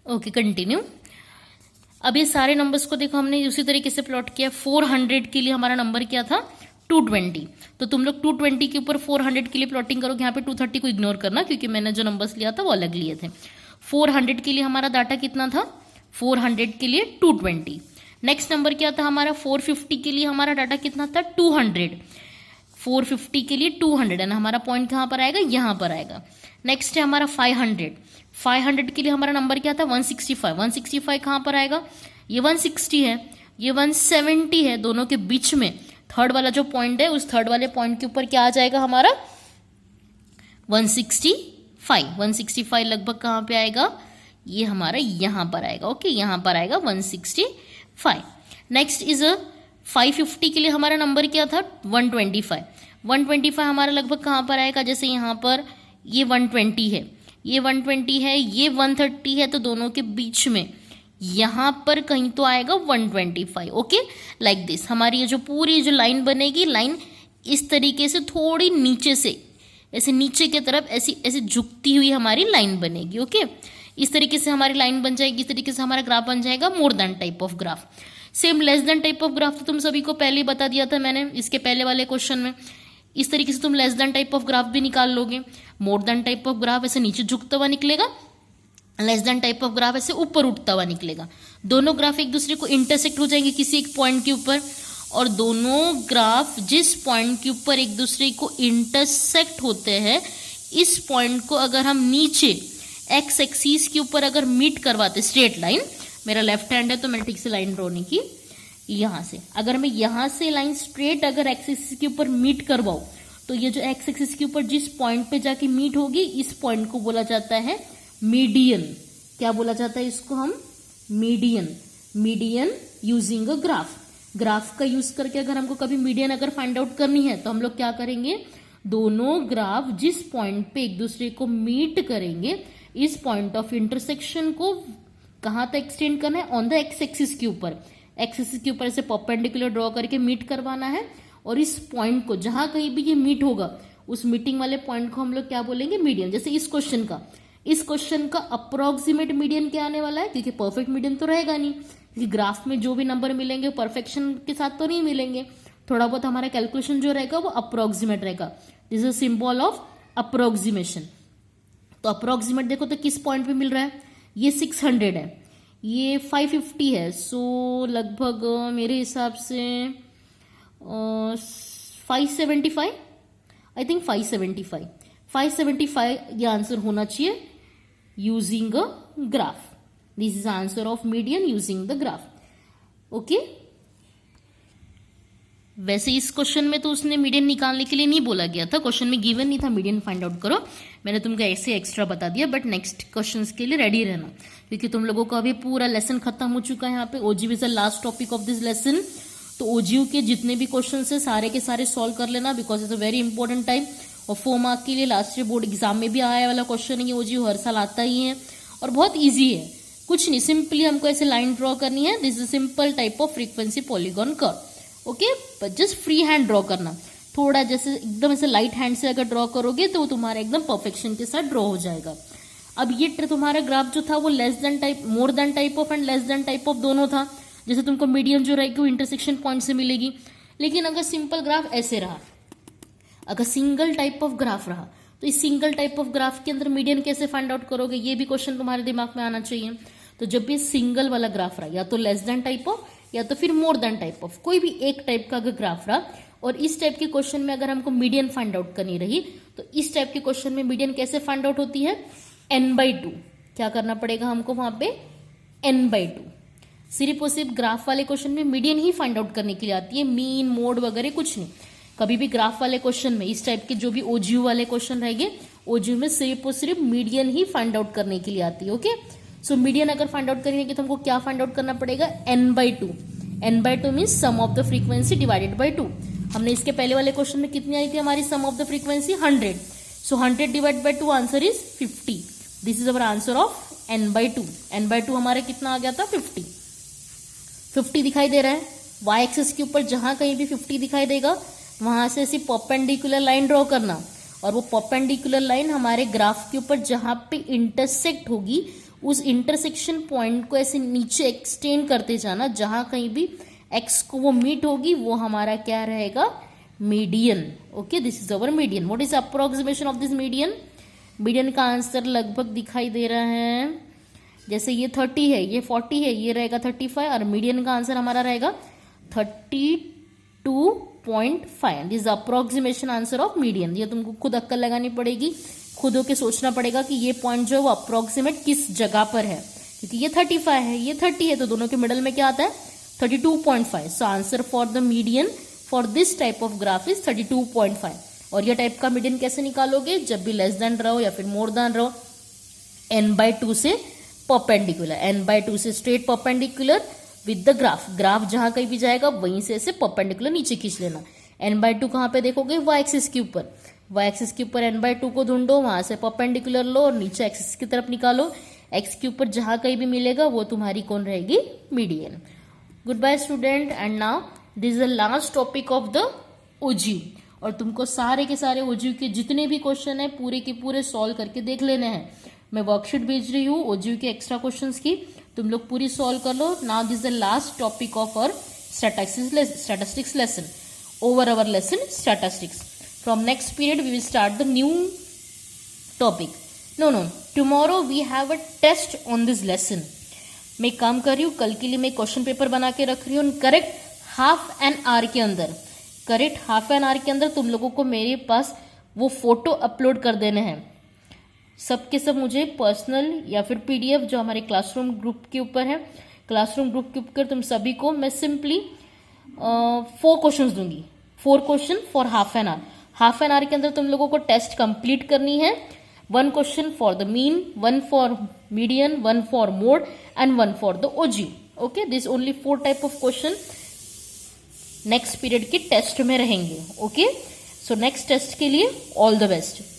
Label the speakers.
Speaker 1: Okay continue. अब ये सारे नंबर्स को देखो हमने उसी तरीके से प्लॉट किया। 400 के लिए हमारा नंबर क्या था 220, तो तुम लोग 220 के ऊपर 400 के लिए प्लॉटिंग करोगे। यहाँ पे 230 को इग्नोर करना क्योंकि मैंने जो नंबर्स लिया था वो अलग लिए थे। 400 के लिए हमारा डाटा कितना था 400 के लिए 220। नेक्स्ट नंबर क्या था हमारा 450 के लिए हमारा डाटा कितना था 200। 450 के लिए 200 एंड हमारा पॉइंट कहाँ पर आएगा यहाँ पर आएगा। नेक्स्ट है हमारा 500। 500 के लिए हमारा नंबर क्या था 165। 165 कहाँ पर आएगा, ये 160 है, ये 170 है, दोनों के बीच में थर्ड वाला जो पॉइंट है उस थर्ड वाले पॉइंट के ऊपर क्या आ जाएगा हमारा 165। 165 लगभग कहाँ पे आएगा, ये हमारा यहाँ पर आएगा। ओके यहाँ पर आएगा 165। नेक्स्ट इज 550 के लिए हमारा नंबर क्या था 125। 125 हमारा लगभग कहाँ पर आएगा, जैसे यहाँ पर ये 120 है, ये 120 है, ये 130 है, तो दोनों के बीच में यहाँ पर कहीं तो आएगा 125। ओके लाइक दिस हमारी ये जो पूरी जो लाइन बनेगी, लाइन इस तरीके से थोड़ी नीचे से ऐसे नीचे की तरफ ऐसी ऐसे झुकती हुई हमारी लाइन बनेगी। ओके इस तरीके से हमारी लाइन बन जाएगी, इस तरीके से हमारा ग्राफ बन जाएगा more than type of graph. Same less than type of graph तो तुम सभी को पहले ही बता दिया था मैंने इसके पहले वाले क्वेश्चन में। इस तरीके से तुम less than type of graph भी निकाल लोगे। More than type of graph ऐसे नीचे झुकता हुआ निकलेगा, less than type of graph ऐसे ऊपर उठता हुआ निकलेगा। दोनों ग्राफ एक दूसरे को इंटरसेक्ट हो जाएंगे किसी एक पॉइंट के ऊपर, और दोनों ग्राफ जिस पॉइंट के ऊपर एक दूसरे को इंटरसेक्ट होते हैं, इस पॉइंट को अगर हम नीचे एक्स एक्सिस के ऊपर अगर मीट करवाते स्ट्रेट लाइन, मेरा लेफ्ट हैंड है तो मैंने ठीक से लाइन ड्रॉ नहीं की, यहाँ से अगर मैं यहाँ से लाइन स्ट्रेट अगर एक्स एक्सिस के ऊपर मीट करवाऊँ तो ये जो एक्स एक्सिस के ऊपर जिस पॉइंट पे जाके मीट होगी इस पॉइंट को बोला जाता है मीडियन। क्या बोला जाता है इसको हम median. Median using a graph. Graph का यूज करके अगर हमको कभी मीडियन अगर फाइंड आउट करनी है तो हम लोग क्या करेंगे, दोनों ग्राफ जिस पॉइंट पे एक दूसरे को मीट करेंगे इस पॉइंट ऑफ इंटरसेक्शन को कहाँ तक एक्सटेंड करना है, ऑन द एक्स एक्सिस के ऊपर। एक्स एक्सिस के ऊपर ऐसे परपेंडिकुलर ड्रॉ करके मीट करवाना है, और इस पॉइंट को जहां कहीं भी ये मीट होगा उस मीटिंग वाले पॉइंट को हम लोग क्या बोलेंगे मीडियन। जैसे इस क्वेश्चन का अप्रोक्सीमेट मीडियन क्या आने वाला है, क्योंकि परफेक्ट मीडियन तो रहेगा नहीं, क्योंकि ग्राफ में जो भी नंबर मिलेंगे परफेक्शन के साथ तो नहीं मिलेंगे, थोड़ा बहुत हमारा कैलकुलेशन जो रहेगा वो अप्रोक्सीमेट रहेगा। This is symbol of approximation. तो अप्रोक्सीमेट देखो तो किस पॉइंट पे मिल रहा है, ये 600 है, ये 550 है, सो लगभग मेरे हिसाब से 575, आई थिंक 575 ये आंसर होना चाहिए using a graph. This is answer of median using the graph. Okay वैसे इस क्वेश्चन में तो उसने मीडियन निकालने के लिए नहीं बोला गया था, क्वेश्चन में गिवन नहीं था मीडियन फाइंड आउट करो, मैंने तुमको ऐसे एक्स्ट्रा बता दिया। बट नेक्स्ट क्वेश्चंस के लिए रेडी रहना, क्योंकि तुम लोगों का अभी पूरा लेसन खत्म हो चुका है। यहाँ पे OGU is the last topic of this lesson, तो ओजीयू के जितने भी क्वेश्चन है सारे के सारे सॉल्व कर लेना, because it's a very important time. और 4 मार्क के लिए लास्ट ईयर बोर्ड एग्जाम में भी आया वाला क्वेश्चन है, ये ओजीयू हर साल आता ही है और बहुत ईजी है। कुछ नहीं, सिंपली हमको ऐसे लाइन ड्रॉ करनी है। This is simple type of frequency polygon curve. Okay but just free hand draw करना, थोड़ा जैसे एकदम ऐसे लाइट हैंड से अगर ड्रॉ करोगे तो वो तुम्हारा एकदम परफेक्शन के साथ ड्रॉ हो जाएगा। अब ये तुम्हारा ग्राफ जो था वो less than type, more than type of and less than type of दोनों था। जैसे तुमको मीडियम जो रहेगी वो इंटरसेक्शन पॉइंट से मिलेगी, लेकिन अगर सिंपल ग्राफ ऐसे रहा, अगर सिंगल टाइप ऑफ ग्राफ रहा, तो इस सिंगल टाइप ऑफ ग्राफ के अंदर मीडियन कैसे फाइंड आउट करोगे, ये भी क्वेश्चन तुम्हारे दिमाग में आना चाहिए। तो जब भी सिंगल वाला ग्राफ रहा, या तो लेस देन टाइप ऑफ या तो फिर मोर देन टाइप ऑफ, कोई भी एक टाइप का अगर ग्राफ रहा, और इस टाइप के क्वेश्चन में अगर हमको मीडियन फाइंड आउट करनी रही, तो इस टाइप के क्वेश्चन में मीडियन कैसे फाइंड आउट होती है, n/2। क्या करना पड़ेगा हमको वहां पे, n/2। सिर्फ और सिर्फ ग्राफ वाले क्वेश्चन में मीडियन ही फाइंड आउट करने के लिए आती है, मीन मोड वगैरह कुछ नहीं। कभी भी ग्राफ वाले क्वेश्चन में इस टाइप के जो भी ओजीयू वाले क्वेश्चन रहेंगे, ओजीयू में सिर्फ और सिर्फ मीडियन ही फाइंड आउट करने के लिए आती है। ओके सो मीडियन अगर फाइंड आउट करेंगे तो हमको क्या फाइंड आउट करना पड़ेगा, n/2। n/2 means sum of the frequency divided by 2। हमने इसके पहले वाले क्वेश्चन में कितनी आई थी हमारी sum of the frequency, 100। So 100 divide by 2 answer is 50। This is our answer of n/2। n/2 हमारा कितना आ गया था, 50 दिखाई दे रहा है। y एक्सिस के ऊपर जहां कहीं भी 50 दिखाई देगा वहां से ऐसी परपेंडिकुलर लाइन ड्रॉ करना, और वो परपेंडिकुलर लाइन हमारे ग्राफ के ऊपर जहां पे इंटरसेक्ट होगी उस इंटरसेक्शन पॉइंट को ऐसे नीचे एक्सटेंड करते जाना, जहां कहीं भी एक्स को वो मीट होगी वो हमारा क्या रहेगा, median. Okay, this is our median. What is approximation of this median? Median का आंसर लगभग दिखाई दे रहा है, जैसे ये 30 है, ये 40 है, ये रहेगा 35, और मीडियन का आंसर हमारा रहेगा 32.5। This approximation answer of median. ये तुमको खुद अक्कल लगानी पड़ेगी, खुद होके सोचना पड़ेगा कि ये पॉइंट जो है वो अप्रोक्सीमेट किस जगह पर है, क्योंकि ये 35 है, ये 30 है, तो दोनों के मिडल में क्या आता है, 32.5। So answer for the median for this type of graph is 32.5। और ये टाइप का मीडियन कैसे निकालोगे, जब भी लेस देन रहो या फिर मोर देन रहो, n/2 से परपेंडिकुलर, n/2 से straight perpendicular with the graph. Graph जहां कहीं भी जाएगा वहीं से ऐसे परपेंडिकुलर नीचे खींच लेना। n/2 कहां पे देखोगे, y एक्सिस के ऊपर, y एक्सिस के ऊपर n/2 को ढूंढो, वहां से परपेंडिकुलर लो और नीचे एक्सिस की तरफ निकालो। x के ऊपर जहां कहीं भी मिलेगा वो तुम्हारी कौन रहेगी, median. Good bye student, and now this is the last topic of the ogive. और तुमको सारे के सारे ओजीव के जितने भी क्वेश्चन है पूरे के पूरे सॉल्व करके देख लेने हैं। मैं वर्कशीट भेज रही हूँ ओजीव के एक्स्ट्रा क्वेश्चंस की, तुम लोग पूरी सॉल्व कर लो। Now this the last topic of our statistics lesson, over our lesson statistics. From next period we will start the new topic. No, tomorrow we have a test on this lesson. मैं काम कर रही हूँ, कल के लिए मैं question paper बना के रख रही हूँ। करेक्ट हाफ एन आवर के अंदर, करेक्ट हाफ एन आवर के अंदर तुम लोगों को मेरे पास वो फोटो अपलोड कर देने हैं। सब के सब मुझे पर्सनल या फिर पीडीएफ जो हमारे क्लासरूम ग्रुप के ऊपर है, क्लासरूम ग्रुप के ऊपर तुम सभी को मैं सिंपली 4 क्वेश्चंस दूंगी, 4 question for half an hour. Half an hour के अंदर तुम लोगों को टेस्ट कंप्लीट करनी है। 1 question for the mean, 1 for median, 1 for mode and 1 for the OG. Okay, this only 4 type of question next period के test में रहेंगे। ओके, सो नेक्स्ट टेस्ट के लिए ऑल द बेस्ट।